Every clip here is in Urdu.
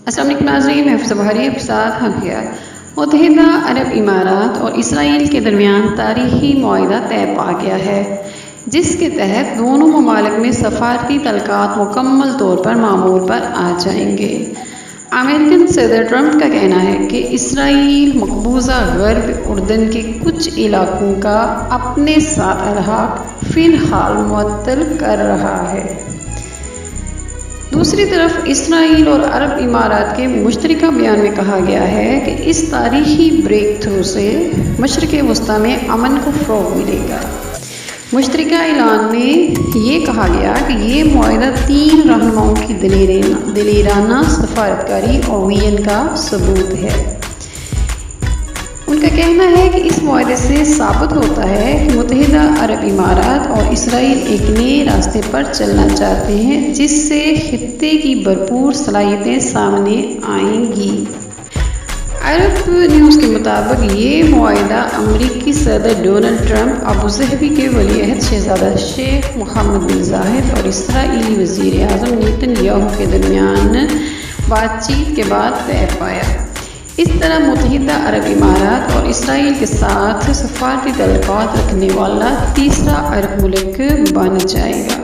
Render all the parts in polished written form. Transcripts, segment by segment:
السلام علیکم ناظرین، میں حفصہ بہاری کے ساتھ متحدہ عرب امارات اور اسرائیل کے درمیان تاریخی معاہدہ طے پا گیا ہے، جس کے تحت دونوں ممالک میں سفارتی تعلقات مکمل طور پر معمول پر آ جائیں گے۔ امریکن صدر ٹرمپ کا کہنا ہے کہ اسرائیل مقبوضہ غرب اردن کے کچھ علاقوں کا اپنے ساتھ الحاق فی الحال معطل کر رہا ہے۔ دوسری طرف اسرائیل اور عرب امارات کے مشترکہ بیان میں کہا گیا ہے کہ اس تاریخی بریک تھرو سے مشرق وسطیٰ میں امن کو فروغ ملے گا۔ مشترکہ اعلان میں یہ کہا گیا کہ یہ معاہدہ 3 رہنماؤں کی دلیرانہ سفارتکاری اور وژن کا ثبوت ہے۔ ان کا کہنا ہے کہ اس معاہدے سے ثابت ہوتا ہے کہ متحدہ عرب امارات اور اسرائیل ایک نئے راستے پر چلنا چاہتے ہیں، جس سے خطے کی بھرپور صلاحیتیں سامنے آئیں گی۔ عرب نیوز کے مطابق یہ معاہدہ امریکی صدر ڈونلڈ ٹرمپ، ابوظہبی کے ولی عہد شہزادہ شیخ محمد بن زاید اور اسرائیلی وزیر اعظم نیتن یاہو کے درمیان بات چیت کے بعد طے پایا۔ اس طرح متحدہ عرب امارات اور اسرائیل کے ساتھ سفارتی تعلقات رکھنے والا تیسرا عرب ملک بن جائے گا۔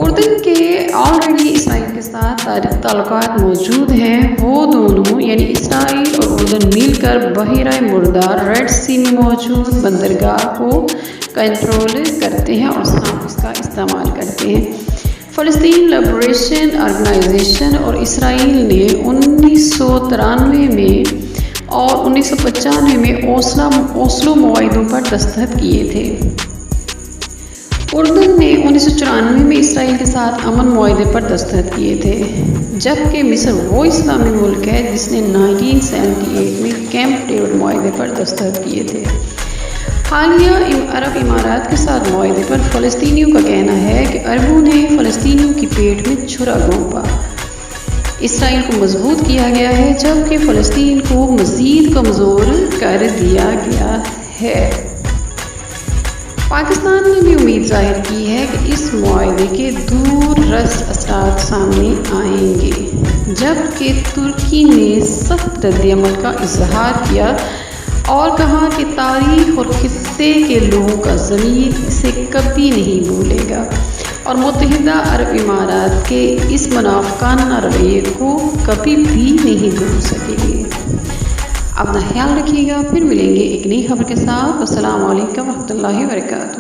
اردن کے آلریڈی اسرائیل کے ساتھ تعلقات موجود ہیں، وہ دونوں یعنی اسرائیل اور اردن مل کر بحیرہ مردار ریڈ سی میں موجود بندرگاہ کو کنٹرول کرتے ہیں اور اس کا استعمال کرتے ہیں۔ فلسطین لبریشن آرگنائزیشن اور اسرائیل نے 1993 میں اور 1995 میں اوسلو معاہدوں پر دستخط کیے تھے۔ اردن نے 1994 میں اسرائیل کے ساتھ امن معاہدے پر دستخط کیے تھے، جبکہ مصر وہ اسلامی ملک ہے جس نے 1978 میں کیمپ ڈیوڈ معاہدے پر دستخط کیے تھے۔ حالیہ عرب امارات کے ساتھ معاہدے پر فلسطینیوں کا کہنا ہے کہ عربوں نے فلسطینیوں کی پیٹھ میں چھرا گھونپا۔ اسرائیل کو مضبوط کیا گیا ہے، جبکہ فلسطین کو مزید کمزور کر دیا گیا ہے۔ پاکستان نے بھی امید ظاہر کی ہے کہ اس معاہدے کے دور رس اثرات سامنے آئیں گے، جبکہ ترکی نے سخت رد عمل کا اظہار کیا اور کہا کہ تاریخ اور خطے کے لوگوں کا ضمیر اسے کبھی نہیں بھولے گا اور متحدہ عرب امارات کے اس منافقانہ رویے کو کبھی بھی نہیں بھول سکے گے۔ اپنا خیال رکھیے گا، پھر ملیں گے ایک نئی خبر کے ساتھ۔ السلام علیکم ورحمۃ اللہ وبرکاتہ۔